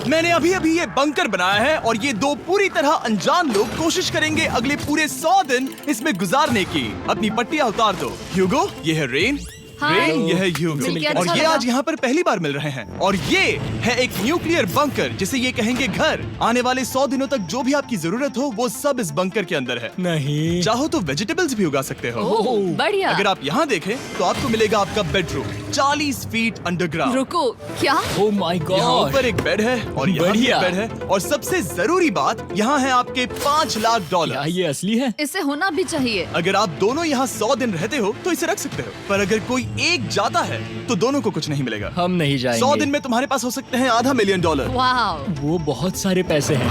मैंने अभी अभी ये बंकर बनाया है और ये दो पूरी तरह अनजान लोग कोशिश करेंगे अगले पूरे 100 दिन इसमें गुजारने की। अपनी पट्टियां उतार दो। ह्यूगो, ये है रेन। रेन, ये है ह्यूगो। मिलके और अच्छा ये लगा। आज यहाँ पर पहली बार मिल रहे हैं। और ये है एक न्यूक्लियर बंकर जिसे ये कहेंगे घर। आने वाले 100 दिनों तक जो भी आपकी जरूरत हो वो सब इस बंकर के अंदर है। नहीं। चाहो तो वेजिटेबल्स भी उगा सकते हो। ओह, बढ़िया। अगर आप यहाँ देखें तो आपको मिलेगा आपका बेडरूम 40 फीट अंडरग्राउंड। रुको, क्या? ओह माय यहाँ गॉड। ऊपर एक बेड है और यहाँ भी एक बढ़िया। बेड है और सबसे जरूरी बात यहाँ है आपके $5 लाख। क्या ये असली है? इसे होना भी चाहिए। अगर आप दोनों यहाँ 100 दिन रहते हो तो इसे रख सकते हो, पर अगर कोई एक जाता है तो दोनों को कुछ नहीं मिलेगा। हम नहीं जाएंगे। 100 दिन में तुम्हारे पास हो सकते हैं $500 मिलियन। वाह, वो बहुत सारे पैसे हैं।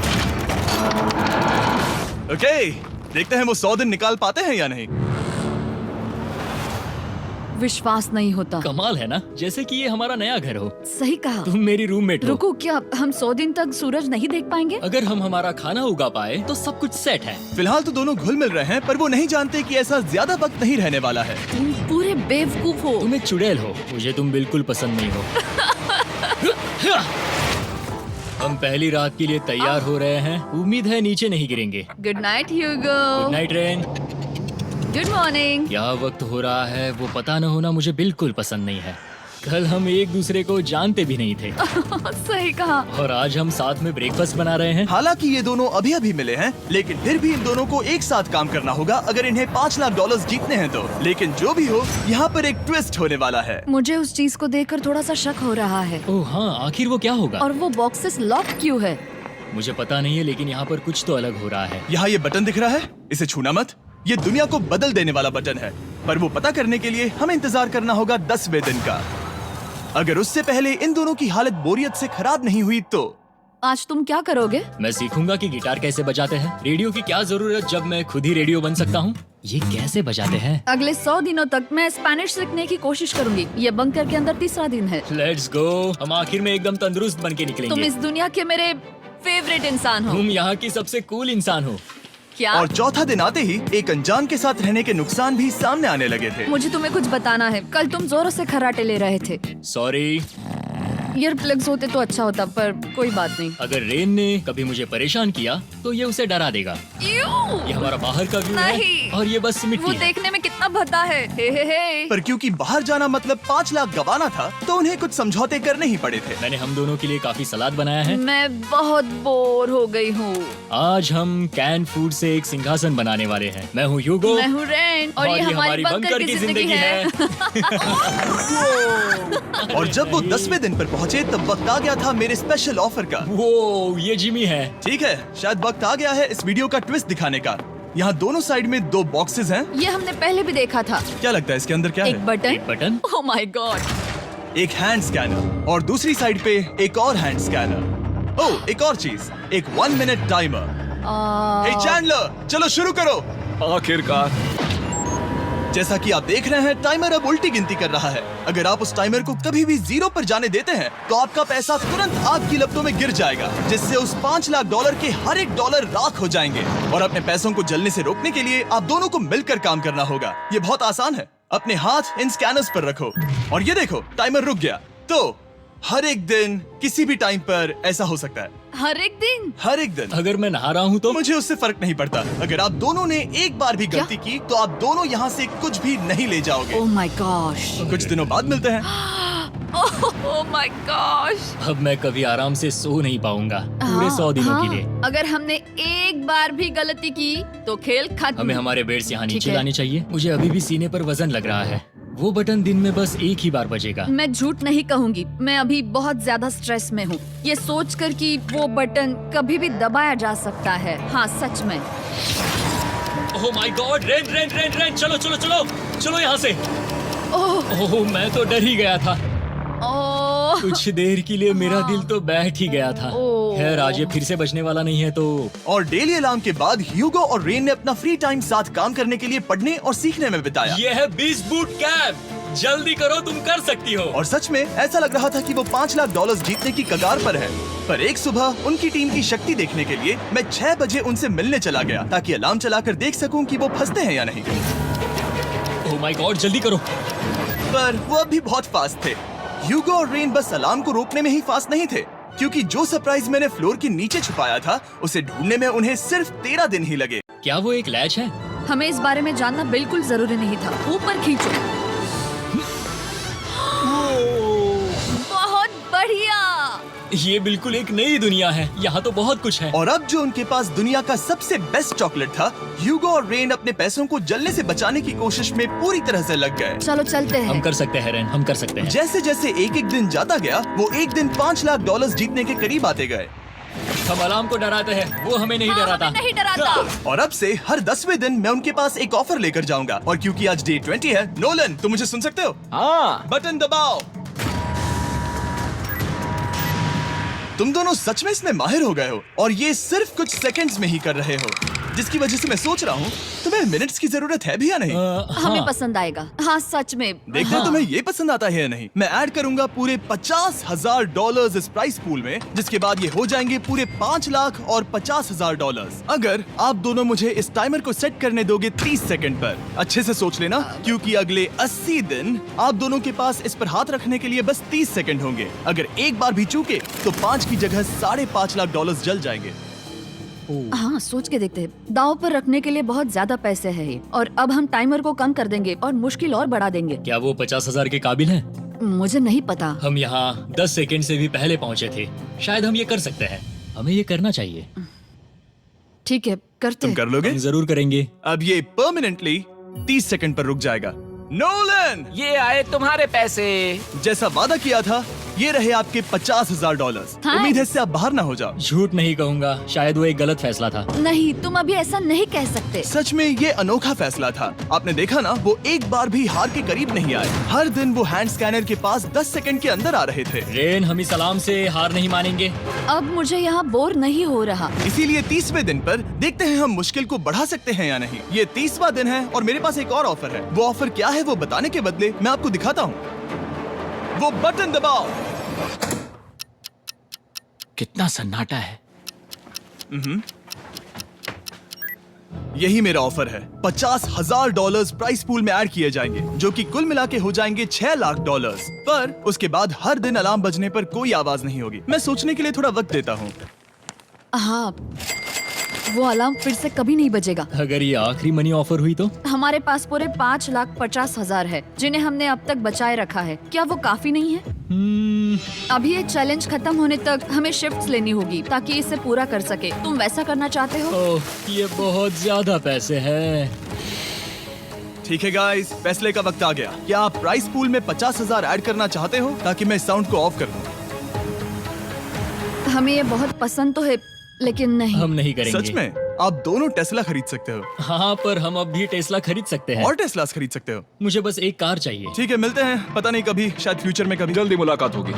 ओके, देखते हैं वो 100 दिन निकाल पाते हैं या नहीं। विश्वास नहीं होता। कमाल है ना, जैसे कि ये हमारा नया घर हो। सही कहा। तुम मेरी रूममेट हो। रुको, क्या हम 100 दिन तक सूरज नहीं देख पाएंगे? अगर हम हमारा खाना उगा पाए तो सब कुछ सेट है। फिलहाल तो दोनों घुल मिल रहे हैं, पर वो नहीं जानते कि ऐसा ज्यादा वक्त नहीं रहने वाला है। तुम पूरे बेवकूफ हो। तुम एक चुड़ैल हो, मुझे तुम बिल्कुल पसंद नहीं हो। हम पहली रात के लिए तैयार हो रहे हैं। उम्मीद है नीचे नहीं गिरेंगे। Good night Hugo. Good night Rain. Good morning. क्या वक्त हो रहा है वो पता न होना मुझे बिल्कुल पसंद नहीं है। कल हम एक दूसरे को जानते भी नहीं थे सही कहा। और आज हम साथ में ब्रेकफास्ट बना रहे हैं। हालांकि ये दोनों अभी अभी मिले हैं, लेकिन फिर भी इन दोनों को एक साथ काम करना होगा अगर इन्हें $5 लाख जीतने हैं तो। लेकिन जो भी हो, यहाँ पर एक ट्विस्ट होने वाला है। मुझे उस चीज को देखकर थोड़ा सा शक हो रहा है। ओह हाँ, आखिर वो क्या होगा? और वो बॉक्सेस लॉक क्यों है? मुझे पता नहीं है, लेकिन यहाँ पर कुछ तो अलग हो रहा है। यहाँ ये बटन दिख रहा है, इसे छूना मत। ये दुनिया को बदल देने वाला बटन है, पर वो पता करने के लिए हमें इंतजार करना होगा 10वें दिन का। अगर उससे पहले इन दोनों की हालत बोरियत से खराब नहीं हुई तो आज तुम क्या करोगे? मैं सीखूंगा कि गिटार कैसे बजाते हैं। रेडियो की क्या जरूरत जब मैं खुद ही रेडियो बन सकता हूँ। ये कैसे बजाते हैं? अगले 100 दिनों तक मैं स्पेनिश सीखने की कोशिश करूंगी। ये बंकर के अंदर तीसरा दिन है। Let's go. हम आखिर में एकदम तंदुरुस्त बन के तुम निकलेंगे। इस दुनिया के मेरे फेवरेट इंसान हो। तुम यहाँ की सबसे कूल इंसान हो। क्या? और चौथा दिन आते ही एक अनजान के साथ रहने के नुकसान भी सामने आने लगे थे। मुझे तुम्हें कुछ बताना है। कल तुम जोरों से खर्राटे ले रहे थे। सॉरी। ईयर प्लग्स होते तो अच्छा होता, पर कोई बात नहीं। अगर रेन ने कभी मुझे परेशान किया तो ये उसे डरा देगा। ये हमारा बाहर का व्यू है नहीं। और ये बस वो मिट्टी है। देखने में कितना भद्दा है। हे। पर क्योंकि बाहर जाना मतलब 5 लाख गंवाना था, तो उन्हें कुछ समझौते करने ही पड़े थे। मैंने हम दोनों के लिए काफी सलाद बनाया है। मैं बहुत बोर हो गई हूँ। आज हम कैन फूड से एक सिंहासन बनाने वाले हैं। मैं हूँ ह्यूगो मैं हूँ रेन और ये हमारी बंकर की जिंदगी है। और जब वो 10वें दिन पर पहुंचे तब वक्त आ गया था मेरे स्पेशल ऑफर का। वो ये जिमी है। ठीक है, शायद वक्त आ गया है इस वीडियो का ट्विस्ट दिखाने का। यहाँ दोनों साइड में 2 बॉक्सेस हैं। ये हमने पहले भी देखा था। क्या लगता है इसके अंदर क्या एक है? Button. Button. Oh my God. एक हैंड स्कैनर और दूसरी साइड पे एक और हैंड स्कैनर। ओह, एक और चीज, एक 1 मिनट टाइमर। हे चैंडलर, चलो शुरू करो। आखिरकार। जैसा कि आप देख रहे हैं, टाइमर अब उल्टी गिनती कर रहा है। अगर आप उस टाइमर को कभी भी 0 पर जाने देते हैं तो आपका पैसा तुरंत आग की लपटों में गिर जाएगा, जिससे उस $5 लाख के हर एक डॉलर राख हो जाएंगे। और अपने पैसों को जलने से रोकने के लिए आप दोनों को मिलकर काम करना होगा। ये बहुत आसान है। अपने हाथ इन स्कैनर्स पर रखो और ये देखो, टाइमर रुक गया। तो हर एक दिन किसी भी टाइम पर ऐसा हो सकता है। हर एक दिन? हर एक दिन। अगर मैं नहा रहा हूँ तो मुझे उससे फर्क नहीं पड़ता। अगर आप दोनों ने एक बार भी गलती की तो आप दोनों यहाँ से कुछ भी नहीं ले जाओगे। Oh my gosh. कुछ दिनों बाद मिलते हैं। Oh my gosh. अब मैं कभी आराम से सो नहीं पाऊंगा पूरे 100 दिनों के लिए। अगर हमने एक बार भी गलती की तो खेल खत्म। हमें हमारे बेड से यहाँ ठीक नीचे है। लाने चाहिए। मुझे अभी भी सीने पर वजन लग रहा है। वो बटन दिन में बस एक ही बार बजेगा। मैं झूठ नहीं कहूंगी, मैं अभी बहुत ज्यादा स्ट्रेस में हूँ, ये सोचकर कि वो बटन कभी भी दबाया जा सकता है। हाँ सच में। ओह my God, rain rain rain rain, चलो चलो चलो चलो यहाँ से। ओह मैं तो डर ही गया था। ओह कुछ देर के लिए मेरा दिल तो बैठ ही गया था। ओह। खैर आज ये फिर से बचने वाला नहीं है तो। और डेली अलार्म के बाद ह्यूगो और रेन ने अपना फ्री टाइम साथ काम करने के लिए पढ़ने और सीखने में बिताया। ये है 20 बूट कैम्प। जल्दी करो, तुम कर सकती हो। और सच में ऐसा लग रहा था कि वो $5 लाख जीतने की कगार पर है। पर एक सुबह उनकी टीम की शक्ति देखने के लिए मैं 6 बजे उनसे मिलने चला गया, ताकि अलार्म चलाकर देख सकूं कि वो फंसते हैं या नहीं। ओह माय गॉड, जल्दी करो। पर वो अब भी बहुत फास्ट थे। ह्यूगो और रेन बस अलार्म को रोकने में ही फास्ट नहीं थे, क्योंकि जो सरप्राइज मैंने फ्लोर के नीचे छुपाया था उसे ढूंढने में उन्हें सिर्फ 13 दिन ही लगे। क्या वो एक लैच है? हमें इस बारे में जानना बिल्कुल जरूरी नहीं था। ऊपर खींचो। बहुत बढ़िया। ये बिल्कुल एक नई दुनिया है। यहाँ तो बहुत कुछ है। और अब जो उनके पास दुनिया का सबसे बेस्ट चॉकलेट था, ह्यूगो और रेन अपने पैसों को जलने से बचाने की कोशिश में पूरी तरह से लग गए। चलो चलते हम हैं। कर सकते हैं रेन, हम कर सकते हैं। जैसे जैसे एक एक दिन जाता गया, वो एक दिन $5 लाख जीतने के करीब आते गए। हम अलार्म को डराते हैं, वो हमें नहीं हाँ, डराता। हमें नहीं डराता। और अब से हर 10वें दिन मैं उनके पास एक ऑफर लेकर जाऊंगा। और क्योंकि आज डे 20 है, नोलन तुम मुझे सुन सकते हो? हाँ। बटन दबाओ। तुम दोनों सच में इसमें माहिर हो गए हो और ये सिर्फ कुछ सेकंड्स में ही कर रहे हो, जिसकी वजह से मैं सोच रहा हूँ तुम्हें मिनट्स की जरूरत है भी या नहीं। हमें हाँ। पसंद आएगा। हाँ सच में। देखना तुम्हें ये पसंद आता है या नहीं। मैं ऐड करूंगा पूरे $50,000 इस प्राइस पूल में, जिसके बाद ये हो जाएंगे पूरे $5,50,000 अगर आप दोनों मुझे इस टाइमर को सेट करने दोगे 30 सेकंड पर। अच्छे से सोच लेना, क्योंकि अगले 80 दिन आप दोनों के पास इस पर हाथ रखने के लिए बस 30 सेकंड होंगे। अगर एक बार भी चूके तो 5 की जगह $5.5 लाख जल जाएंगे। हाँ सोच के देखते हैं। दांव पर रखने के लिए बहुत ज्यादा पैसे है ये। और अब हम टाइमर को कम कर देंगे और मुश्किल और बढ़ा देंगे। क्या वो 50,000 के काबिल हैं? मुझे नहीं पता। हम यहाँ 10 सेकंड से भी पहले पहुँचे थे। शायद हम ये कर सकते हैं। हमें ये करना चाहिए। ठीक है करते तुम हैं। कर लोगे? हम जरूर करेंगे। अब ये परमानेंटली 30 सेकंड पर रुक जाएगा। नोलन, ये आए तुम्हारे पैसे। जैसा वादा किया था, ये रहे आपके $50,000। हाँ। उम्मीद है इससे आप बाहर ना हो जाओ। झूठ नहीं कहूँगा, शायद वो एक गलत फैसला था। नहीं तुम अभी ऐसा नहीं कह सकते। सच में ये अनोखा फैसला था। आपने देखा ना, वो एक बार भी हार के करीब नहीं आए। हर दिन वो हैंड स्कैनर के पास 10 सेकंड के अंदर आ रहे थे। रेन, हम इस अलार्म से हार नहीं मानेंगे। अब मुझे यहाँ बोर नहीं हो रहा। इसीलिए 30वें दिन पर देखते हैं हम मुश्किल को बढ़ा सकते हैं या नहीं। ये 30वां दिन है और मेरे पास एक और ऑफर है। वो ऑफर क्या है वो बताने के बदले मैं आपको दिखाता हूँ। वो बटन दबाओ। कितना सन्नाटा है। यही मेरा ऑफर है। $50,000 प्राइस पूल में ऐड किए जाएंगे, जो कि कुल मिला के हो जाएंगे $6 लाख। पर उसके बाद हर दिन अलार्म बजने पर कोई आवाज नहीं होगी। मैं सोचने के लिए थोड़ा वक्त देता हूँ। हाँ वो अलार्म फिर से कभी नहीं बजेगा। अगर ये आखिरी मनी ऑफर हुई तो? हमारे पास पूरे $5,50,000 है, जिन्हें हमने अब तक बचाए रखा है। क्या वो काफी नहीं है? अभी ये चैलेंज खत्म होने तक हमें शिफ्ट्स लेनी होगी ताकि इसे पूरा कर सके। तुम वैसा करना चाहते हो? ओह, ये बहुत ज्यादा पैसे हैं। ठीक है गाइस, फैसले का वक्त आ गया। क्या आप प्राइस पूल में 50,000 ऐड करना चाहते हो ताकि मैं साउंड को ऑफ कर दूं? हमें ये बहुत पसंद तो है, लेकिन नहीं। हम नहीं करेंगे। सच में? आप दोनों टेस्ला खरीद सकते हो हाँ, पर हम अब भी टेस्ला खरीद सकते हैं। और टेस्लास खरीद सकते हो। मुझे बस एक कार चाहिए। ठीक है, मिलते हैं। पता नहीं कभी, शायद फ्यूचर में कभी। जल्दी मुलाकात होगी।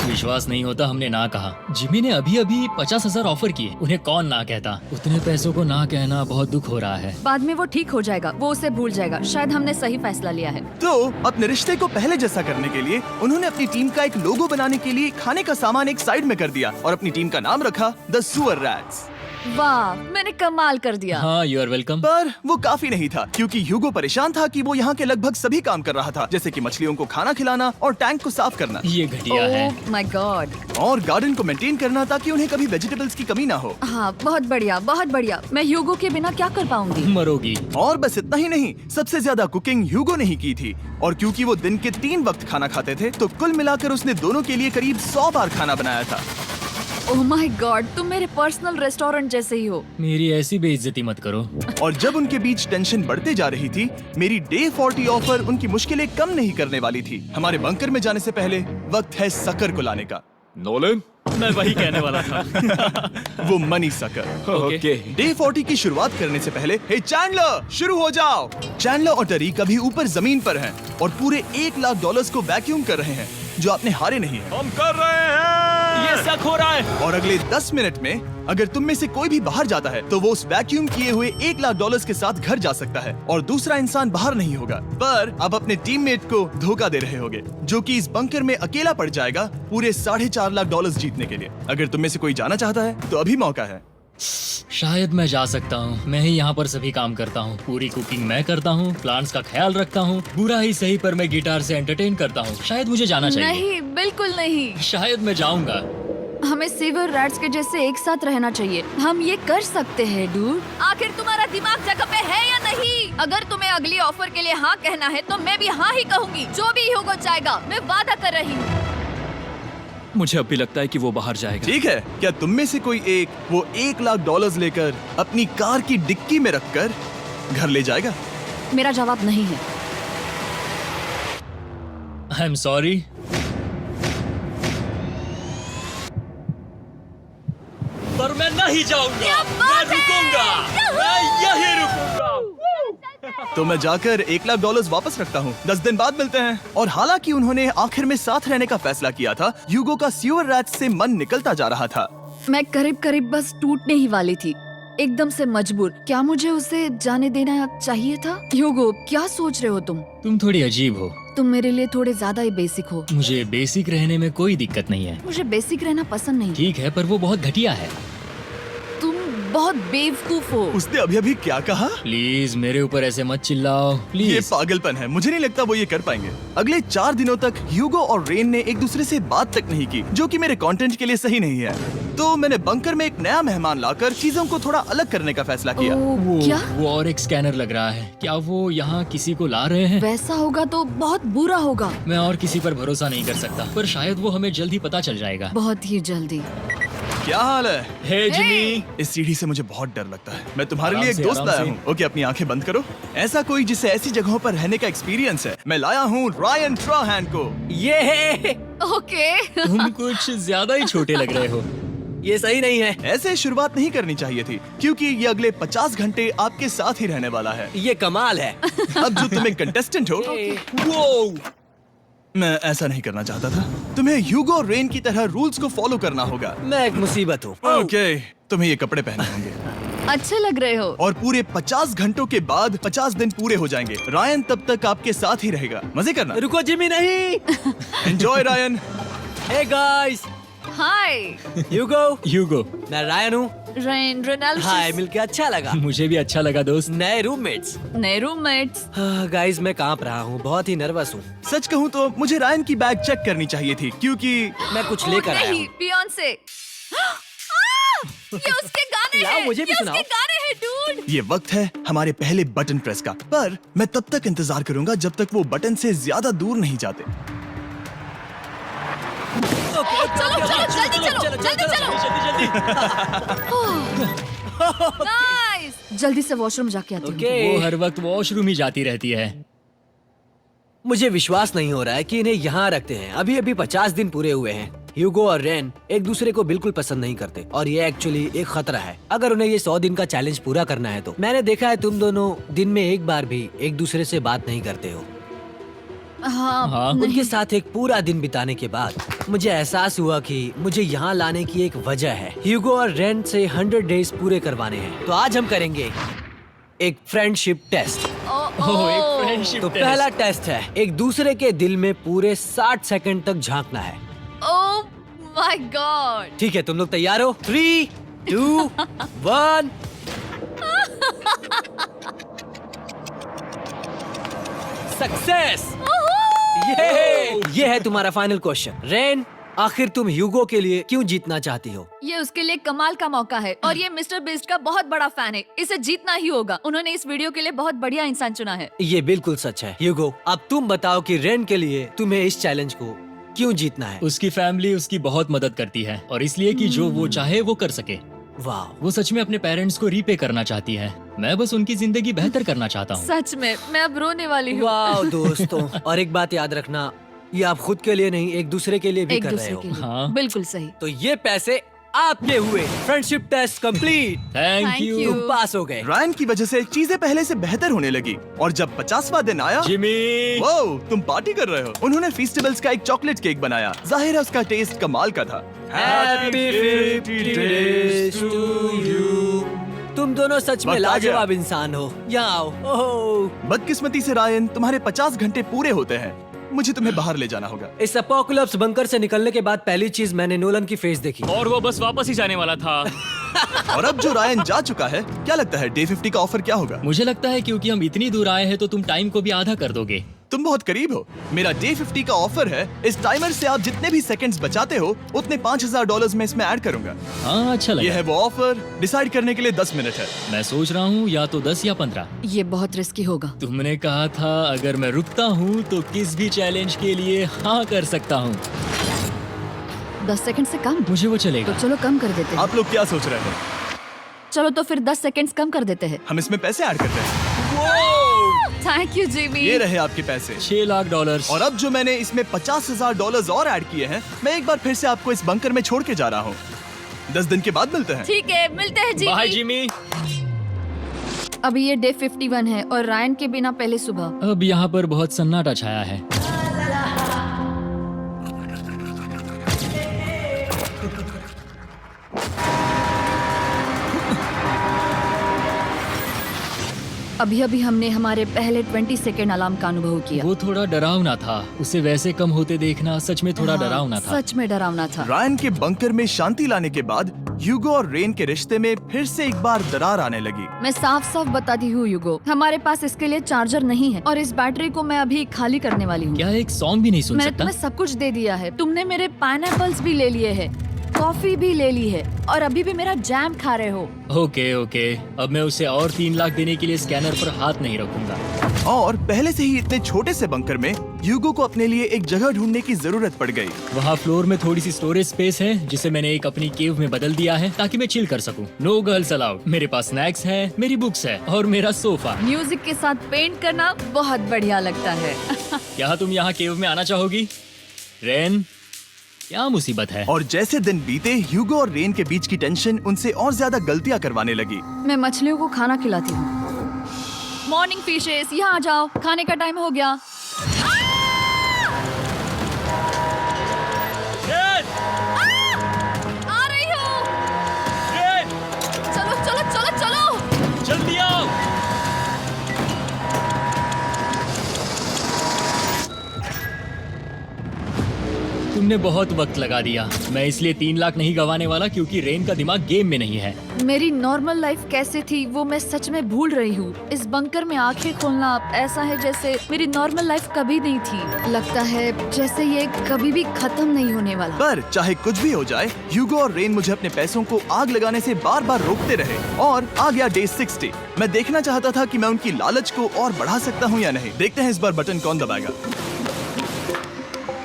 विश्वास नहीं होता हमने ना कहा। जिमी ने अभी अभी 50,000 ऑफर किए। उन्हें कौन ना कहता। उतने पैसों को ना कहना बहुत दुख हो रहा है। बाद में वो ठीक हो जाएगा, वो उसे भूल जाएगा। शायद हमने सही फैसला लिया है। तो अपने रिश्ते को पहले जैसा करने के लिए उन्होंने अपनी टीम का एक लोगो बनाने के लिए खाने का सामान एक साइड में कर दिया और अपनी टीम का नाम रखा द सुअर रैट्स। वाह, मैंने कमाल कर दिया। हाँ, यू आर वेलकम। पर वो काफी नहीं था, क्योंकि ह्यूगो परेशान था कि वो यहाँ के लगभग सभी काम कर रहा था, जैसे कि मछलियों को खाना खिलाना और टैंक को साफ करना ये घटिया है। ओह माय गॉड। और गार्डन को मेंटेन करना ताकि उन्हें कभी वेजिटेबल्स की कमी ना हो। हाँ बहुत बढ़िया, बहुत बढ़िया। मैं ह्यूगो के बिना क्या कर पाऊंगी? मरोगी। और बस इतना ही नहीं, सबसे ज्यादा कुकिंग ह्यूगो ने ही की थी। और क्योंकि वो दिन के 3 वक्त खाना खाते थे, तो कुल मिलाकर उसने दोनों के लिए करीब 100 बार खाना बनाया था। ओह माय गॉड, तुम मेरे पर्सनल रेस्टोरेंट जैसे ही हो। मेरी ऐसी बेइज्जती मत करो। और जब उनके बीच टेंशन बढ़ते जा रही थी, मेरी डे 40 ऑफर उनकी मुश्किलें कम नहीं करने वाली थी। हमारे बंकर में जाने से पहले वक्त है सकर को लाने का। नोलन। मैं वही कहने वाला था। वो मनी सकर। ओके। डे 40 की शुरुआत करने से पहले, हे चैंडलर, शुरू हो जाओ। चैंडलर और टरीक अभी ऊपर जमीन पर हैं और पूरे $1 लाख को वैक्यूम कर रहे हैं, जो आपने हारे नहीं है। हम कर रहे हैं। ये शक हो रहा है। और अगले 10 मिनट में अगर तुम में से कोई भी बाहर जाता है, तो वो उस वैक्यूम किए हुए $1 लाख के साथ घर जा सकता है और दूसरा इंसान बाहर नहीं होगा। पर अब अपने टीममेट को धोखा दे रहे होगे, जो कि इस बंकर में अकेला पड़ जाएगा पूरे $4.5 लाख जीतने के लिए। अगर तुम में से कोई जाना चाहता है तो अभी मौका है। शायद मैं जा सकता हूँ। मैं ही यहाँ पर सभी काम करता हूँ। पूरी कुकिंग मैं करता हूँ, प्लांट्स का ख्याल रखता हूँ। बुरा ही सही, पर मैं गिटार से एंटरटेन करता हूँ। शायद मुझे जाना चाहिए। नहीं, बिल्कुल नहीं। शायद मैं जाऊंगा। हमें सीवर रैट्स के जैसे एक साथ रहना चाहिए। हम ये कर सकते हैं डूड। आखिर तुम्हारा दिमाग जगह पे है या नहीं? अगर तुम्हें अगली ऑफर के लिए हाँ कहना है तो मैं भी हाँ ही कहूँगी। जो भी ह्यूगो चाहेगा, मैं वादा कर रही हूँ। मुझे अब भी लगता है कि वो बाहर जाएगा। ठीक है, क्या तुम में से कोई एक वो $1,00,000 लेकर अपनी कार की डिक्की में रखकर घर ले जाएगा? मेरा जवाब नहीं है। I am sorry. पर मैं नहीं जाऊंगा, क्या मैं बात है! रुकूंगा, मैं यही रुकूंगा। तो मैं जाकर $1,00,000 वापस रखता हूँ। 10 दिन बाद मिलते हैं। और हालांकि उन्होंने आखिर में साथ रहने का फैसला किया था, ह्यूगो का सीवर रैट्स से मन निकलता जा रहा था। मैं करीब करीब बस टूटने ही वाली थी, एकदम से मजबूर। क्या मुझे उसे जाने देना चाहिए था? ह्यूगो, क्या सोच रहे हो तुम? तुम थोड़ी अजीब हो। तुम मेरे लिए थोड़े ज्यादा ही बेसिक हो। मुझे बेसिक रहने में कोई दिक्कत नहीं है। मुझे बेसिक रहना पसंद नहीं। ठीक है, पर वो बहुत घटिया है। तुम बहुत बेवकूफ हो। उसने अभी अभी क्या कहा? प्लीज मेरे ऊपर ऐसे मत चिल्लाओ, ये प्लीज। पागलपन है। मुझे नहीं लगता वो ये कर पाएंगे। अगले 4 दिनों तक ह्यूगो और रेन ने एक दूसरे से बात तक नहीं की, जो कि मेरे कंटेंट के लिए सही नहीं है। तो मैंने बंकर में एक नया मेहमान लाकर चीजों को थोड़ा अलग करने का फैसला किया। ओ, क्या? वो और एक स्कैनर लग रहा है। क्या वो यहाँ किसी को ला रहे हैं? वैसा होगा तो बहुत बुरा होगा। मैं और किसी पर भरोसा नहीं कर सकता, पर शायद वो हमें जल्द ही पता चल जाएगा। बहुत ही जल्दी। क्या हाल है? हे जिमी। इस सीढ़ी से मुझे बहुत डर लगता है। मैं तुम्हारे आराम लिए एक से, दोस्त आराम लाया से। हूँ। ओके, अपनी आंखें बंद करो। ऐसा कोई जिसे ऐसी जगहों पर रहने का एक्सपीरियंस है। मैं लाया हूँ रायन ट्राहैन को। ये ओके। तुम कुछ ज्यादा ही छोटे लग रहे हो। ये सही नहीं है। ऐसे शुरुआत नहीं करनी चाहिए थी, क्योंकि ये अगले 50 घंटे आपके साथ ही रहने वाला है। ये कमाल है। अब जो तुम एक कंटेस्टेंट हो, वो मैं ऐसा नहीं करना चाहता था। तुम्हें ह्यूगो और रेन की तरह रूल्स को फॉलो करना होगा। मैं एक मुसीबत हूँ। ओके, तुम्हें ये कपड़े पहनने होंगे। अच्छे लग रहे हो। और पूरे 50 घंटों के बाद 50 दिन पूरे हो जाएंगे। रायन तब तक आपके साथ ही रहेगा। मजे करना। रुको जिमी, नहीं। Enjoy Ryan. हे गाइस, हाय ह्यूगो। ह्यूगो। मैं रायन हूँ। Rain Reynold. हाय, मिलके अच्छा लगा। मुझे भी अच्छा लगा दोस्त। नए रूममेट्स। नए रूममेट्स। गाइस, मैं कांप रहा हूँ, बहुत ही नर्वस हूँ। सच कहूँ तो मुझे रायन की बैग चेक करनी चाहिए थी, क्योंकि मैं कुछ लेकर आया नहीं, हूँ। बियॉन्से। ये उसके गाने लाओ, हैं। मुझे भी ये सुनाओ। उसके गाने हैं डूड। ये वक्त है हमारे पहले बटन प्रेस का। पर मैं तब तक इंतजार करूंगा जब तक वो बटन से ज्यादा दूर नहीं जाते। चलो चलो जल्दी चलो नाइस। जल्दी से वॉशरूम जाके आती हूँ। वो हर वक्त वॉशरूम ही जाती रहती है। मुझे विश्वास नहीं हो रहा है कि इन्हें यहाँ रखते हैं। अभी अभी 50 दिन पूरे हुए हैं। ह्यूगो और रेन एक दूसरे को बिल्कुल पसंद नहीं करते और ये एक्चुअली एक खतरा है। अगर उन्हें ये 100 दिन का चैलेंज पूरा करना है तो। मैंने देखा है तुम दोनों दिन में एक बार भी एक दूसरे से बात नहीं करते हो। हाँ। उनके साथ एक पूरा दिन बिताने के बाद मुझे एहसास हुआ कि मुझे यहाँ लाने की एक वजह है। ह्यूगो और रेन से 100 डेज पूरे करवाने हैं। तो आज हम करेंगे एक फ्रेंडशिप टेस्ट। ओह, एक फ्रेंडशिप तो टेस्ट। पहला टेस्ट है, एक दूसरे के दिल में पूरे 60 सेकंड तक झांकना है। ओह माय गॉड। ठीक है, तुम लोग तैयार हो? 3, 2, 1। सक्सेस। ये है तुम्हारा फाइनल क्वेश्चन। रेन, आखिर तुम ह्यूगो के लिए क्यों जीतना चाहती हो? ये उसके लिए कमाल का मौका है और ये मिस्टर बीस्ट का बहुत बड़ा फैन है। इसे जीतना ही होगा। उन्होंने इस वीडियो के लिए बहुत बढ़िया इंसान चुना है। ये बिल्कुल सच है। ह्यूगो, अब तुम बताओ कि रेन के लिए तुम्हें इस चैलेंज को क्यों जीतना है? उसकी फैमिली उसकी बहुत मदद करती है और इसलिए कि जो वो चाहे वो कर सके। वाह, वो सच में अपने पेरेंट्स को रीपे करना चाहती है। मैं बस उनकी जिंदगी बेहतर करना चाहता हूँ। सच में मैं अब रोने वाली हूँ। वाह दोस्तों। और एक बात याद रखना, ये आप खुद के लिए नहीं, एक दूसरे के लिए भी एक कर रहे दूसरे हो। के लिए। हाँ। बिल्कुल सही। तो ये पैसे आपके हुए। Friendship test complete. Thank Thank you you। तुम पास हो गए। रायन की वजह से चीजें पहले से बेहतर होने लगी। और जब 50वां दिन आया, जिमी। वो तुम पार्टी कर रहे हो। उन्होंने फीस्टेबल्स का एक चॉकलेट केक बनाया। जाहिर है उसका टेस्ट कमाल का था। Happy 50 days to you। तुम दोनों सच में वक्त आ गया। लाजवाब इंसान हो। यहाँ आओ। ओह, बदकिस्मती से रायन, तुम्हारे 50 घंटे पूरे होते हैं। मुझे तुम्हें बाहर ले जाना होगा। इस अपोकलिप्स बंकर से निकलने के बाद पहली चीज मैंने नोलन की फेस देखी। और वो बस वापस ही जाने वाला था। और अब जो रायन जा चुका है, क्या लगता है डे 50 का ऑफर क्या होगा? मुझे लगता है क्योंकि हम इतनी दूर आए हैं तो तुम टाइम को भी आधा कर दोगे। तुम बहुत करीब हो। मेरा डे 50 का ऑफर है। इस टाइमर से आप जितने भी सेकंड्स बचाते हो उतने $5000 में इसमें ऐड करूंगा। हाँ अच्छा ये लगा। है वो ऑफर। डिसाइड करने के लिए 10 मिनट है। मैं सोच रहा हूँ या तो 10 या 15। ये बहुत रिस्की होगा। तुमने कहा था अगर मैं रुकता हूँ तो किस भी चैलेंज के लिए हाँ कर सकता हूँ। 10 सेकंड से कम? मुझे वो तो चलेगा। चलो कम कर देते हैं। आप लोग क्या सोच रहे हैं? चलो तो फिर 10 सेकंड्स कम कर देते हैं। हम इसमें पैसे ऐड करते हैं। Thank you Jimmy. ये रहे आपके पैसे। $6 लाख। और अब जो मैंने इसमें $50,000 और ऐड किए हैं, मैं एक बार फिर से आपको इस बंकर में छोड़ के जा रहा हूँ। 10 दिन के बाद मिलते हैं। ठीक है, मिलते हैं बाय जिमी। जिमी। अभी ये डे 51 है और रायन के बिना पहले सुबह। अब यहाँ पर बहुत सन्नाटा छाया है। अभी अभी हमने हमारे पहले 20 सेकेंड अलार्म का अनुभव किया। वो थोड़ा डरावना था। उसे वैसे कम होते देखना सच में थोड़ा हाँ, डरावना था। सच में डरावना था। रायन के बंकर में शांति लाने के बाद ह्यूगो और रेन के रिश्ते में फिर से एक बार दरार आने लगी। मैं साफ साफ बताती हूँ यूगो, हमारे पास इसके लिए चार्जर नहीं है और इस बैटरी को मैं अभी खाली करने वाली हूँ। क्या एक सॉन्ग भी नहीं सुन मैंने सकता? तुम्हें सब कुछ दे दिया है। तुमने मेरे पाइनएप्पल्स भी ले लिए हैं, कॉफी भी ले ली है और अभी भी मेरा जैम खा रहे हो। ओके ओके, अब मैं उसे और 3 लाख देने के लिए स्कैनर पर हाथ नहीं रखूंगा। और पहले से ही इतने छोटे से बंकर में ह्यूगो को अपने लिए एक जगह ढूंढने की जरूरत पड़ गई। वहाँ फ्लोर में थोड़ी सी स्टोरेज स्पेस है जिसे मैंने एक अपनी केव में बदल दिया है ताकि मैं चिल कर सकूं। No girls allowed. मेरे पास स्नैक्स है, मेरी बुक्स है और मेरा सोफा। म्यूजिक के साथ पेंट करना बहुत बढ़िया लगता है। क्या तुम यहाँ केव में आना चाहोगी? रेन, क्या मुसीबत है? और जैसे दिन बीते, ह्यूगो और रेन के बीच की टेंशन उनसे और ज्यादा गलतियां करवाने लगी। मैं मछलियों को खाना खिलाती हूँ। मॉर्निंग फिशेस, यहाँ आ जाओ, खाने का टाइम हो गया। रेन! आ रही हूँ। रेन! चलो चलो चलो चलो। जल्दी आओ। तुमने बहुत वक्त लगा दिया। मैं इसलिए 3 लाख नहीं गंवाने वाला क्योंकि रेन का दिमाग गेम में नहीं है। मेरी नॉर्मल लाइफ कैसे थी वो मैं सच में भूल रही हूँ। इस बंकर में आंखें खोलना ऐसा है जैसे मेरी नॉर्मल लाइफ कभी नहीं थी। लगता है जैसे ये कभी भी खत्म नहीं होने वाला। पर चाहे कुछ भी हो जाए, ह्यूगो और रेन मुझे अपने पैसों को आग लगाने से बार बार रोकते रहे। और आ गया डे 60। मैं देखना चाहता था कि मैं उनकी लालच को और बढ़ा सकता हूँ या नहीं। देखते हैं इस बार बटन कौन दबाएगा।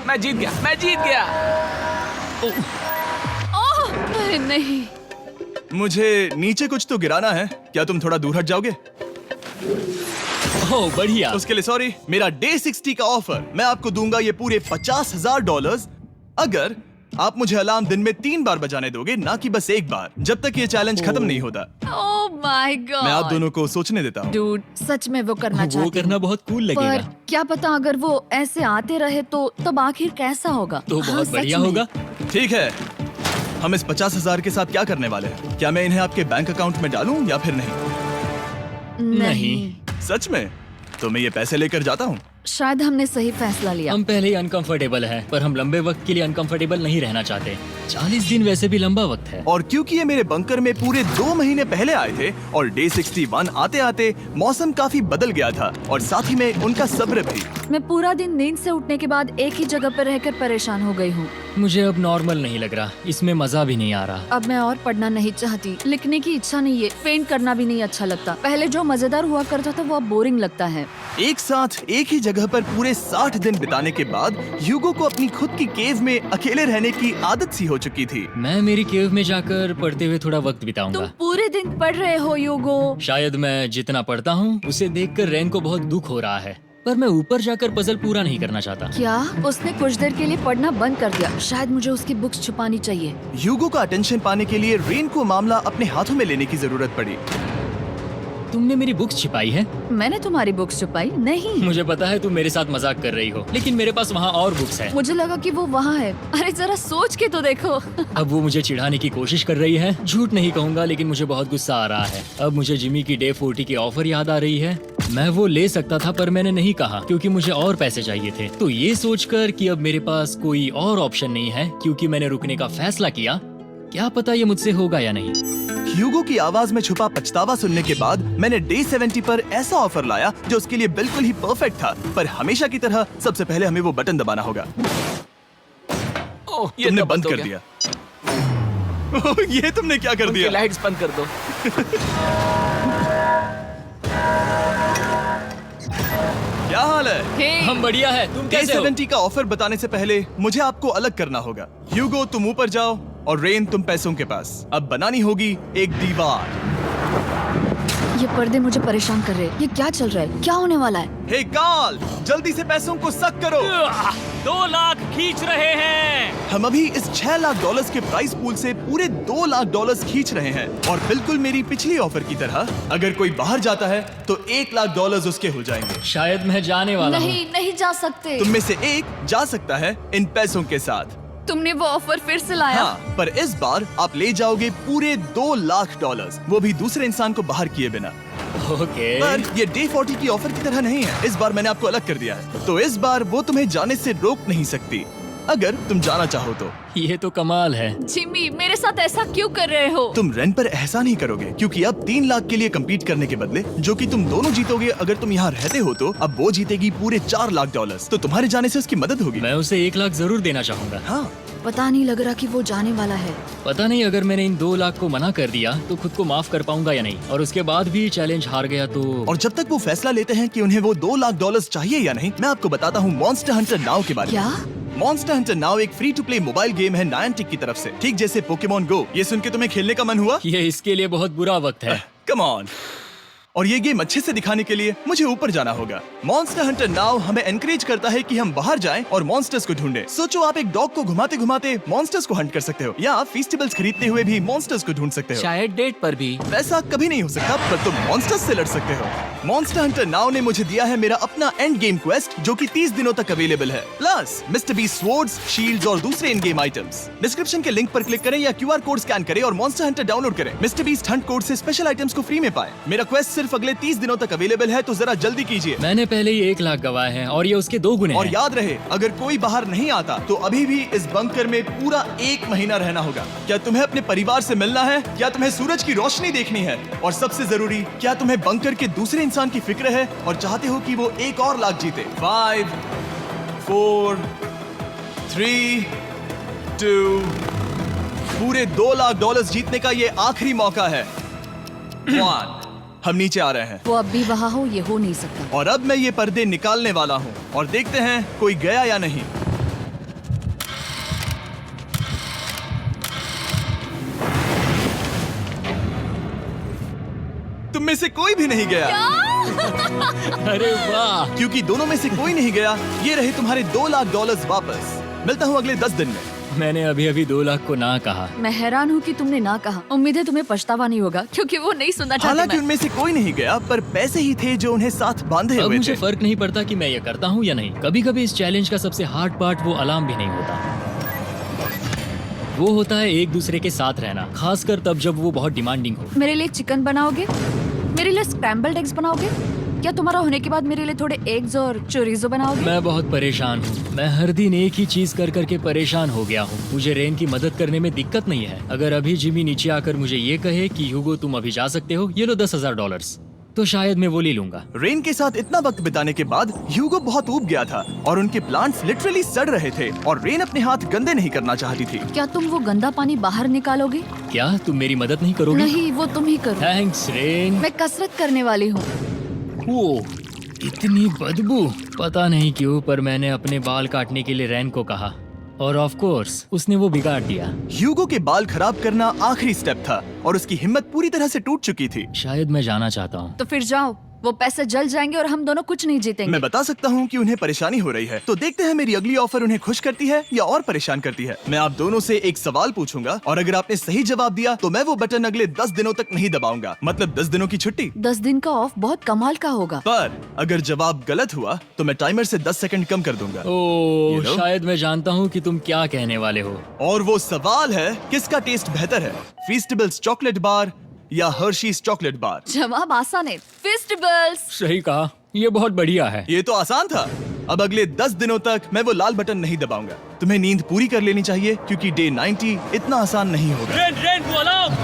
मैं जीत गया, मैं जीत गया। ओह, अरे नहीं। मुझे नीचे कुछ तो गिराना है। क्या तुम थोड़ा दूर हट जाओगे? ओह बढ़िया। उसके लिए सॉरी। मेरा डे 60 का ऑफर, मैं आपको दूंगा ये पूरे $50,000 अगर आप मुझे अलार्म दिन में 3 बार बजाने दोगे, ना कि बस एक बार, जब तक ये चैलेंज खत्म नहीं होता। ओह माय गॉड। मैं आप दोनों को सोचने देता हूँ। डूड, सच में वो करना चाहती वो हूँ। करना बहुत कूल पर लगेगा। क्या पता अगर वो ऐसे आते रहे तो तब आखिर कैसा होगा? तो हाँ, बहुत सच बढ़िया में। होगा। ठीक है, हम इस 50,000 के साथ क्या करने वाले हैं? क्या मैं इन्हें आपके बैंक अकाउंट में डालूं या फिर नहीं? नहीं। सच में? तो मैं ये पैसे लेकर जाता हूँ। शायद हमने सही फैसला लिया। हम पहले ही अनकंफर्टेबल हैं, पर हम लंबे वक्त के लिए अनकंफर्टेबल नहीं रहना चाहते। 40 दिन वैसे भी लंबा वक्त है। और क्योंकि ये मेरे बंकर में पूरे 2 महीने पहले आए थे और डे 61 आते आते मौसम काफी बदल गया था और साथ ही में उनका सब्र भी। मैं पूरा दिन नींद से उठने के बाद एक ही जगह पर रहकर परेशान हो गई हूँ। मुझे अब नॉर्मल नहीं लग रहा, इसमें मजा भी नहीं आ रहा। अब मैं और पढ़ना नहीं चाहती, लिखने की इच्छा नहीं है, पेंट करना भी नहीं अच्छा लगता। पहले जो मजेदार हुआ करता था वो अब बोरिंग लगता है। एक साथ एक ही जगह पर पूरे 60 दिन बिताने के बाद ह्यूगो को अपनी खुद की केव में अकेले रहने की आदत सी हो चुकी थी। मैं मेरी केव में जाकर पढ़ते हुए थोड़ा वक्त तुम बिताऊंगा। पूरे दिन पढ़ रहे हो यूगो। शायद मैं जितना पढ़ता हूँ उसे देखकर रेन को बहुत दुख हो रहा है, पर मैं ऊपर जाकर पजल पूरा नहीं करना चाहता। क्या उसने कुछ देर के लिए पढ़ना बंद कर दिया? शायद मुझे उसकी बुक्स छुपानी चाहिए। ह्यूगो का अटेंशन पाने के लिए रेन को मामला अपने हाथों में लेने की जरूरत पड़ी। तुमने मेरी बुक्स छिपाई है? मैंने तुम्हारी बुक्स छुपाई नहीं। मुझे पता है तुम मेरे साथ मजाक कर रही हो, लेकिन मेरे पास वहाँ और बुक्स है। मुझे लगा कि वो वहाँ है। अरे जरा सोच के तो देखो। अब वो मुझे चिढ़ाने की कोशिश कर रही है। झूठ नहीं कहूंगा, लेकिन मुझे बहुत गुस्सा आ रहा है। अब मुझे जिमी की डे 40 की ऑफर याद आ रही है। मैं वो ले सकता था पर मैंने नहीं कहा क्योंकि मुझे और पैसे चाहिए थे। तो ये सोचकर कि अब मेरे पास कोई और ऑप्शन नहीं है क्योंकि मैंने रुकने का फैसला किया, क्या पता ये मुझसे होगा या नहीं। ह्यूगो की आवाज में छुपा पछतावा सुनने के बाद मैंने डे 70 पर ऐसा ऑफर लाया जो उसके लिए बिल्कुल ही परफेक्ट था। पर हमेशा की तरह सबसे पहले हमें वो बटन दबाना होगा। ओह, ये तुमने तो बंद हो कर गया। दिया। ओह, ये तुमने क्या कर उनकी दिया? लाइट्स बंद कर दो। क्या हाल है? हे, हम बढ़िया है, तुम डे कैसे हो? 70 का ऑफर बताने से पहले मुझे आपको अलग करना होगा। ह्यूगो तुम ऊपर जाओ और रेन तुम पैसों के पास। अब बनानी होगी एक दीवार। ये पर्दे मुझे परेशान कर रहे हैं। ये क्या चल रहा है? क्या होने वाला है? हे कार्ल, जल्दी से पैसों को सक करो। 2 लाख खींच रहे हैं। हम अभी इस $6 लाख के प्राइस पूल से पूरे $2 लाख खींच रहे हैं और बिल्कुल मेरी पिछली ऑफर की तरह अगर कोई बाहर जाता है तो $1 लाख उसके हो जाएंगे। शायद मैं जाने वाला हूँ। नहीं, नहीं जा सकते। तुम में से एक जा सकता है इन पैसों के साथ। तुमने वो ऑफर फिर से लाया? हाँ, पर इस बार आप ले जाओगे पूरे $2 लाख, वो भी दूसरे इंसान को बाहर किए बिना। ओके। पर ये डे 40 की ऑफर की तरह नहीं है। इस बार मैंने आपको अलग कर दिया है, तो इस बार वो तुम्हें जाने से रोक नहीं सकती अगर तुम जाना चाहो तो। ये तो कमाल है। जिमी, मेरे साथ ऐसा क्यों कर रहे हो? तुम रेंट पर एहसान ही करोगे क्योंकि अब 3 लाख के लिए कम्पीट करने के बदले जो कि तुम दोनों जीतोगे अगर तुम यहाँ रहते हो, तो अब वो जीतेगी पूरे $4 लाख। तो तुम्हारे जाने से उसकी मदद होगी। मैं उसे 1 लाख जरूर देना चाहूंगा। हाँ, पता नहीं लग रहा कि वो जाने वाला है। पता नहीं अगर मैंने इन 2 लाख को मना कर दिया तो खुद को माफ कर पाऊंगा या नहीं, और उसके बाद भी चैलेंज हार गया तो। और जब तक वो फैसला लेते हैं कि उन्हें वो $2 लाख चाहिए या नहीं, मैं आपको बताता हूँ मॉन्स्टर हंटर नाउ के बारे में। क्या? मॉन्स्टर हंटर नाउ एक free to play mobile game है नायंटिक की तरफ से, ठीक जैसे पोकेमॉन गो। ये सुन के तुम्हें खेलने का मन हुआ? ये इसके लिए बहुत बुरा वक्त है। Come on. और ये गेम अच्छे से दिखाने के लिए मुझे ऊपर जाना होगा। मॉन्स्टर हंटर नाउ हमें एनकरेज करता है कि हम बाहर जाएं और मॉन्स्टर्स को ढूंढें। सोचो, आप एक डॉग को घुमाते घुमाते मॉन्स्टर्स को हंट कर सकते हो, या आप फेस्टिवल्स खरीदते हुए भी मॉन्स्टर्स को ढूंढ सकते हो। शायद डेट पर भी। वैसा कभी नहीं हो सकता, पर तुम मॉन्स्टर्स से लड़ सकते हो। मॉन्स्टर हंटर नाउ ने मुझे दिया है मेरा अपना एंड गेम क्वेस्ट जो कि 30 दिनों तक अवेलेबल है, plus mister B swords, shields और दूसरे इन गेम आइटम्स। डिस्क्रिप्शन के लिंक पर क्लिक करें या QR कोड स्कैन करें और मॉन्स्टर हंटर डाउनलोड करें। मिस्टर बीस्ट हंट कोड से स्पेशल आइटम्स को फ्री में पाएं। मेरा क्वेस्ट सिर्फ अगले 30 दिनों तक अवेलेबल है, तो जरा जल्दी कीजिए। मैंने पहले ही 1 लाख गवाए हैं और ये उसके 2 गुने और हैं। याद रहे, अगर कोई बाहर नहीं आता तो अभी भी इस बंकर में पूरा 1 महीना रहना होगा। क्या तुम्हें अपने परिवार से मिलना है? क्या तुम्हें सूरज की रोशनी देखनी है? और सबसे जरूरी, क्या तुम्हें बंकर के दूसरे इंसान की फिक्र है और चाहते हो कि वो 1 और लाख जीते? 5, 4, 3, 2, पूरे $2 लाख जीतने का ये आखिरी मौका है। 1, हम नीचे आ रहे हैं वो अब भी वहाँ हो, ये हो नहीं सकता। और अब मैं ये पर्दे निकालने वाला हूँ और देखते हैं कोई गया या नहीं। तुम में से कोई भी नहीं गया। अरे वाह। क्योंकि दोनों में से कोई नहीं गया, ये रहे तुम्हारे $2 लाख वापस। मिलता हूँ अगले 10 दिन में। मैंने अभी अभी 2 लाख को ना कहा। मैं हैरान हूँ कि तुमने ना कहा। उम्मीद है तुम्हें पछतावा नहीं होगा, क्योंकि वो नहीं सुनना चाहते। हालांकि मैं। उनमें से कोई नहीं गया, पर पैसे ही थे जो उन्हें साथ बांधे अब हुए मुझे थे। फर्क नहीं पड़ता कि मैं ये करता हूँ या नहीं। कभी कभी इस चैलेंज का सबसे हार्ड पार्ट वो अलार्म भी नहीं होता, वो होता है एक दूसरे के साथ रहना, खासकर तब जब वो बहुत डिमांडिंग हो। मेरे लिए चिकन बनाओगे? मेरे लिए स्क्रैम्बल्ड एग्स बनाओगे? क्या तुम्हारा होने के बाद मेरे लिए थोड़े एग्स और चोरिजो बनाओगे? मैं बहुत परेशान हूँ। मैं हर दिन एक ही चीज कर करके परेशान हो गया हूँ। मुझे रेन की मदद करने में दिक्कत नहीं है। अगर अभी जिमी नीचे आकर मुझे ये कहे कि ह्यूगो तुम अभी जा सकते हो, ये लो $10,000, तो शायद मैं वो ले लूंगा। रेन के साथ इतना वक्त बिताने के बाद ह्यूगो बहुत ऊब गया था और उनके प्लांट्स लिटरली सड़ रहे थे और रेन अपने हाथ गंदे नहीं करना चाहती थी। क्या तुम वो गंदा पानी बाहर निकालोगे? क्या तुम मेरी मदद नहीं करोगी? नहीं, वो तुम ही करो। Thanks rain. मैं कसरत करने वाली हूँ। वो इतनी बदबू, पता नहीं क्यों, पर मैंने अपने बाल काटने के लिए रेन को कहा और ऑफ कोर्स उसने वो बिगाड़ दिया। ह्यूगो के बाल खराब करना आखिरी स्टेप था और उसकी हिम्मत पूरी तरह से टूट चुकी थी। शायद मैं जाना चाहता हूँ। तो फिर जाओ, वो पैसे जल जाएंगे और हम दोनों कुछ नहीं जीतेंगे। मैं बता सकता हूँ कि उन्हें परेशानी हो रही है, तो देखते हैं मेरी अगली ऑफर उन्हें खुश करती है या और परेशान करती है। मैं आप दोनों से एक सवाल पूछूंगा और अगर आपने सही जवाब दिया तो मैं वो बटन अगले 10 दिनों तक नहीं दबाऊंगा, मतलब 10 दिनों की छुट्टी। 10 दिन का ऑफ बहुत कमाल का होगा। पर अगर जवाब गलत हुआ तो मैं टाइमर से 10 सेकंड कम कर दूंगा। ओह, You know? शायद मैं जानता हूँ कि तुम क्या कहने वाले हो। और वो सवाल है, किसका टेस्ट बेहतर है, फेस्टिवल्स चॉकलेट बार या हर्शीज चॉकलेट बार? जवाब आसान है, फेस्टिवल्स। सही कहा, ये बहुत बढ़िया है। ये तो आसान था। अब अगले 10 दिनों तक मैं वो लाल बटन नहीं दबाऊंगा। तुम्हें नींद पूरी कर लेनी चाहिए क्योंकि डे 90 इतना आसान नहीं होगा। रेन वो अलार्म।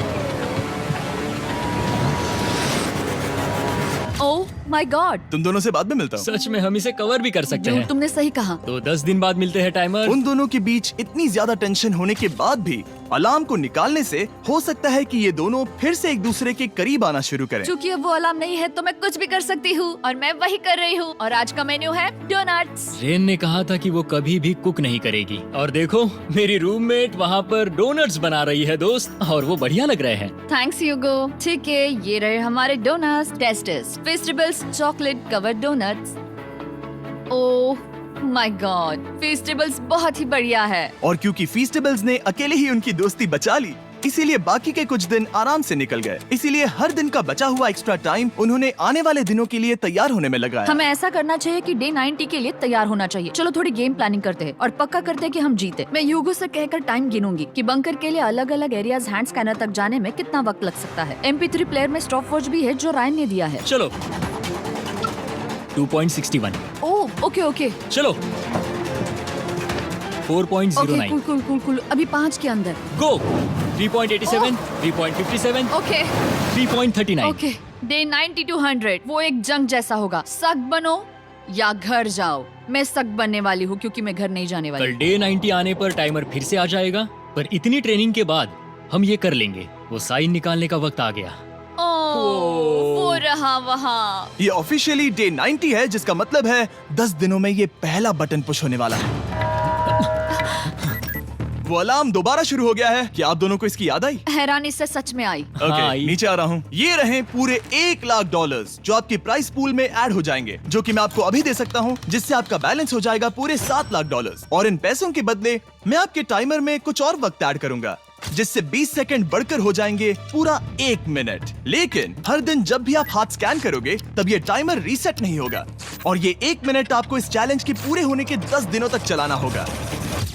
ओह माय गॉड, तुम दोनों से बाद में मिलता हूँ। सच में हम इसे कवर भी कर सकते हैं। तुमने सही कहा। तो 10 दिन बाद मिलते हैं टाइमर। उन दोनों के बीच इतनी ज्यादा टेंशन होने के बाद भी अलार्म को निकालने से हो सकता है कि ये दोनों फिर से एक दूसरे के करीब आना शुरू करें। क्योंकि अब वो अलार्म नहीं है तो मैं कुछ भी कर सकती हूँ और मैं वही कर रही हूँ। और आज का मेन्यू है डोनट्स। रेन ने कहा था कि वो कभी भी कुक नहीं करेगी और देखो मेरी रूममेट वहाँ पर डोनट्स बना रही है दोस्त, और वो बढ़िया लग रहे हैं। Thanks Hugo. ठीक है, ये रहे हमारे donuts. Testers festivals chocolate covered donuts. Oh my god, festivals बहुत ही बढ़िया है। और क्योंकि फीस्टेबल्स ने अकेले ही उनकी दोस्ती बचा ली, इसीलिए बाकी के कुछ दिन आराम से निकल गए। इसीलिए हर दिन का बचा हुआ एक्स्ट्रा टाइम उन्होंने आने वाले दिनों के लिए तैयार होने में लगाया। हमें ऐसा करना चाहिए कि डे 90 के लिए तैयार होना चाहिए। चलो थोड़ी गेम प्लानिंग करते हैं और पक्का करते हैं कि हम जीते। मैं ह्यूगो से कहकर टाइम गिनूंगी कि बंकर के लिए अलग अलग एरियाज हैंड स्कैनर तक जाने में कितना वक्त लग सकता है। MP3 प्लेयर में स्टॉप वॉच भी है जो रायन ने दिया है। चलो 2.61। ओह ओके ओके चलो 4.09। Okay cool cool cool cool. अभी 5 के अंदर। गो 3.87, 3.57, ओके 3.39। ओके। डे 90 to 100 वो एक जंग जैसा होगा। सख्त बनो या घर जाओ। मैं सख्त बनने वाली हूँ क्योंकि मैं घर नहीं जाने वाली। कल डे 90 आने पर टाइमर फिर से आ जाएगा, पर इतनी ट्रेनिंग के बाद हम ये कर लेंगे। वो साइन निकालने का वक्त आ गया। वो रहा वहाँ। ये ऑफिशियली डे 90 है, जिसका मतलब है 10 दिनों में ये पहला बटन पुश होने वाला है। वो अलार्म दोबारा शुरू हो गया है। क्या आप दोनों को इसकी याद आई? हैरानी से सच में आई। ओके, हाँ, नीचे आ रहा हूँ। ये रहे पूरे $1,00,000 जो आपके प्राइस पूल में ऐड हो जाएंगे, जो कि मैं आपको अभी दे सकता हूँ, जिससे आपका बैलेंस हो जाएगा पूरे $7,00,000। और इन पैसों के बदले मैं आपके टाइमर में कुछ और वक्त ऐड करूंगा, जिससे 20 सेकंड बढ़कर हो जाएंगे पूरा 1 मिनट। लेकिन हर दिन जब भी आप हाथ स्कैन करोगे तब ये टाइमर रीसेट नहीं होगा, और ये 1 मिनट आपको इस चैलेंज के पूरे होने के 10 दिनों तक चलाना होगा।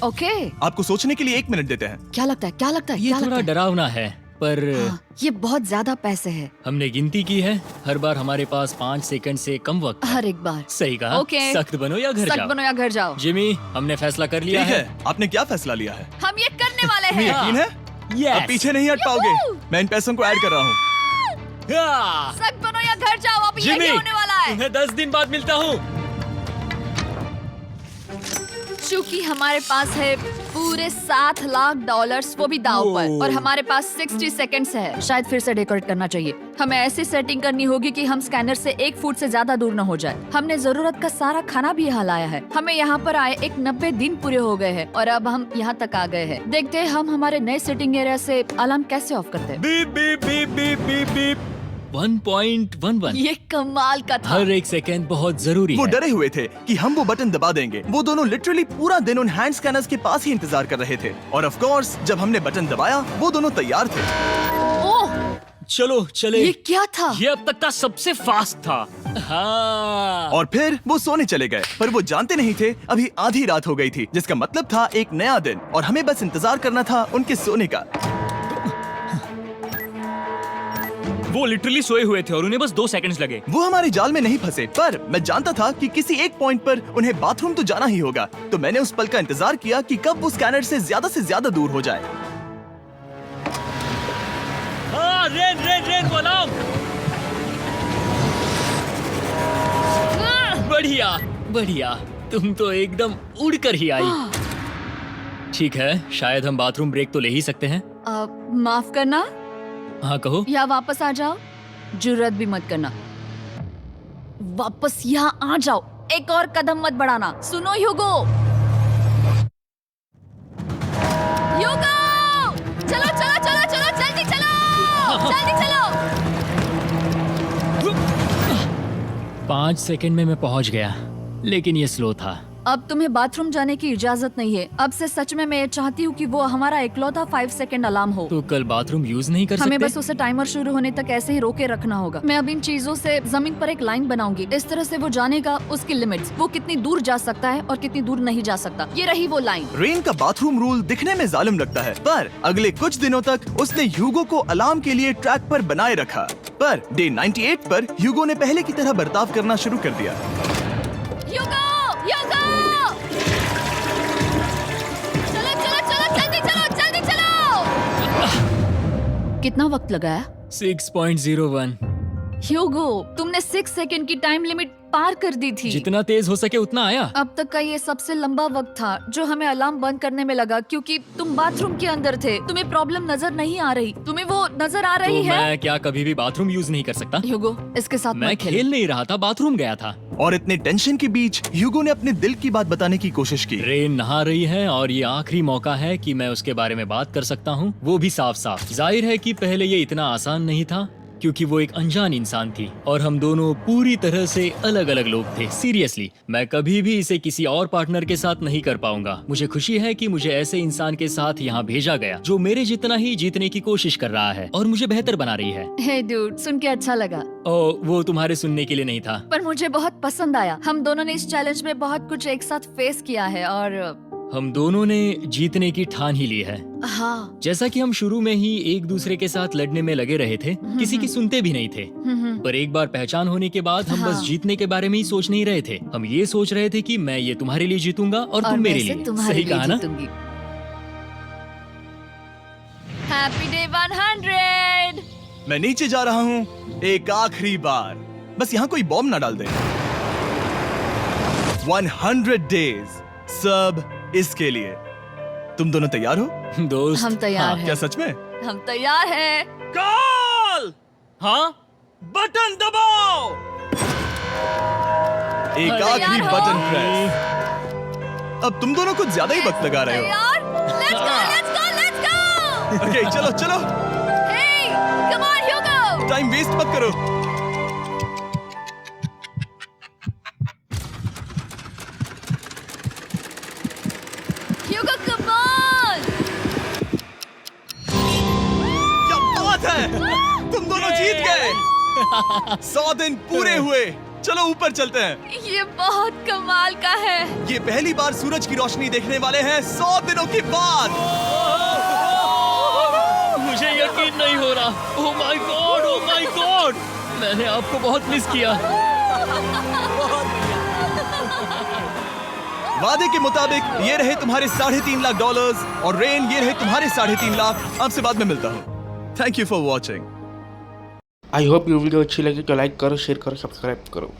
ओके। आपको सोचने के लिए 1 मिनट देते हैं। क्या लगता है? क्या लगता है? ये क्या थोड़ा लगता है? डरावना है, पर हाँ, ये बहुत ज्यादा पैसे हैं। हमने गिनती की है, हर बार हमारे पास 5 सेकंड से कम वक्त है। हर एक बार। सही कहा। ओके। सख्त बनो या घर सख्त जाओ। बनो या घर जाओ। जिमी, हमने फैसला कर लिया ठीक है। है, आपने क्या फैसला लिया है? हम ये करने वाले तुम्हें हैं। यकीन है? Yes. अब पीछे नहीं हट पाओगे। Yahoo! मैं इन पैसों को ऐड कर रहा हूँ। हाँ। सख्त बनो या घर जाओ। अब जिमी, यही होने वाला है। तुम्हें 10 दिन बाद मिलता हूँ। चूंकि हमारे पास है पूरे $7,00,000 वो भी दाव पर, और हमारे पास 60 सेकंड्स है। शायद फिर से डेकोरेट करना चाहिए। हमें ऐसी सेटिंग करनी होगी कि हम स्कैनर से 1 फुट से ज्यादा दूर न हो जाए। हमने जरूरत का सारा खाना भी यहाँ लाया है। हमें यहाँ पर आए एक 90 दिन पूरे हो गए हैं और अब हम यहाँ तक आ गए हैं। देखते हैं हम हमारे नए सेटिंग एरिया से अलार्म कैसे ऑफ करते हैं। Beep beep beep beep beep beep. 1.11। ये कमाल का था। हर एक सेकंड बहुत जरूरी वो है। डरे हुए थे कि हम वो बटन दबा देंगे। वो दोनों लिटरली पूरा दिन उन हैंड स्कैनर्स के पास ही इंतजार कर रहे थे, और ऑफ कोर्स जब हमने बटन दबाया वो दोनों तैयार थे। ओह, चलो चले। ये क्या था? ये अब तक का सबसे फास्ट था। हाँ। और फिर वो सोने चले गए, पर वो जानते नहीं थे अभी आधी रात हो गई थी, जिसका मतलब था एक नया दिन, और हमें बस इंतजार करना था उनके सोने का। वो लिटरली सोए हुए थे और उन्हें बस 2 सेकंड्स लगे। वो हमारे जाल में नहीं फंसे, पर मैं जानता था कि किसी एक पॉइंट पर उन्हें बाथरूम तो जाना ही होगा, तो मैंने उस पल का इंतजार किया कि कब वो स्कैनर से ज्यादा दूर हो जाए। हाँ, रेन वो अलार्म। बढ़िया बढ़िया, तुम तो एकदम उड़कर ही आई। ठीक है, शायद हम बाथरूम ब्रेक तो ले ही सकते हैं। माफ करना हाँ कहो। या वापस आ जाओ। जुर्रत भी मत करना। वापस यहाँ आ जाओ। एक और कदम मत बढ़ाना। सुनो ह्यूगो। ह्यूगो, चलो चलो चलो चलो, जल्दी चलो, जल्दी चलो। 5 सेकंड में मैं पहुंच गया, लेकिन ये स्लो था। अब तुम्हें बाथरूम जाने की इजाजत नहीं है। अब से सच में मैं चाहती हूँ कि वो हमारा इकलौता 5 सेकंड अलार्म हो। तो कल बाथरूम यूज नहीं कर हमें सकते? बस उसे टाइमर शुरू होने तक ऐसे ही रोके रखना होगा। मैं अब इन चीजों से जमीन पर एक लाइन बनाऊंगी। इस तरह से वो जानेगा उसकी लिमिट्स, वो कितनी दूर जा सकता है और कितनी दूर नहीं जा सकता। ये रही वो लाइन। रेन का बाथरूम रूल दिखने में जालिम लगता है, पर अगले कुछ दिनों तक उसने ह्यूगो को अलार्म के लिए ट्रैक पर बनाए रखा। पर डे 98 पर ह्यूगो ने पहले की तरह बर्ताव करना शुरू कर दिया। ह्यूगो, ह्यूगो! कितना वक्त लगाया? 6.01। ह्यूगो, तुमने 6 सेकंड की टाइम लिमिट पार कर दी थी। जितना तेज हो सके उतना आया। अब तक का ये सबसे लंबा वक्त था जो हमें अलार्म बंद करने में लगा, क्योंकि तुम बाथरूम के अंदर थे। तुम्हें प्रॉब्लम नजर नहीं आ रही, तुम्हें वो नजर आ तो रही है? मैं क्या कभी भी बाथरूम यूज नहीं कर सकता? ह्यूगो, इसके साथ मैं मत खेल। खेल नहीं रहा था, बाथरूम गया था। और इतने टेंशन के बीच ह्यूगो ने अपने दिल की बात बताने की कोशिश की। रेन नहा रही है और ये आखिरी मौका है कि मैं उसके बारे में बात कर सकता हूँ, वो भी साफ साफ। जाहिर है कि पहले ये इतना आसान नहीं था, क्योंकि वो एक अनजान इंसान थी और हम दोनों पूरी तरह से अलग अलग लोग थे। सीरियसली, मैं कभी भी इसे किसी और पार्टनर के साथ नहीं कर पाऊंगा। मुझे खुशी है कि मुझे ऐसे इंसान के साथ यहाँ भेजा गया जो मेरे जितना ही जीतने की कोशिश कर रहा है और मुझे बेहतर बना रही है। हे डूड, सुन के अच्छा लगा। ओ, वो तुम्हारे सुनने के लिए नहीं था। पर मुझे बहुत पसंद आया। हम दोनों ने इस चैलेंज में बहुत कुछ एक साथ फेस किया है और हम दोनों ने जीतने की ठान ही ली है। हाँ। जैसा कि हम शुरू में ही एक दूसरे के साथ लड़ने में लगे रहे थे, किसी की सुनते भी नहीं थे। पर एक बार पहचान होने के बाद हम बस जीतने के बारे में ही सोच नहीं रहे थे। हम ये सोच रहे थे कि मैं ये तुम्हारे लिए जीतूंगा और तुम मेरे लिए। सही कहा ना? Happy day 100। मैं नीचे जा रहा हूँ एक आखिरी बार, बस यहाँ कोई बॉम्ब ना डाल दे। 100 डेज, सब इसके लिए। तुम दोनों तैयार हो? दोस्त, हम तैयार हैं। क्या सच में? हम तैयार हैं। कॉल। हाँ, बटन दबाओ। एक अरे आखिरी यार हो। Button press. अब तुम दोनों कुछ ज्यादा ही वक्त लगा रहे हो। तैयार? Let's go, let's go, let's go! Okay, चलो चलो, Hey, come on, Hugo! Time waste मत करो। Hugo, come on! क्या बात है, तुम दोनों जीत गए। 100 दिन पूरे हुए। चलो ऊपर चलते हैं। ये बहुत कमाल का है। ये पहली बार सूरज की रोशनी देखने वाले हैं 100 दिनों के बाद। मुझे यकीन नहीं हो रहा। ओह my God, oh my God, मैंने आपको बहुत मिस किया। वादे के मुताबिक ये रहे तुम्हारे $3.5 लाख और रेन ये रहे तुम्हारे 3.5 लाख। आपसे बाद में मिलता हूँ। Thank you for watching. I hope ये वीडियो अच्छी लगी तो लाइक करो, शेयर करो, सब्सक्राइब करो।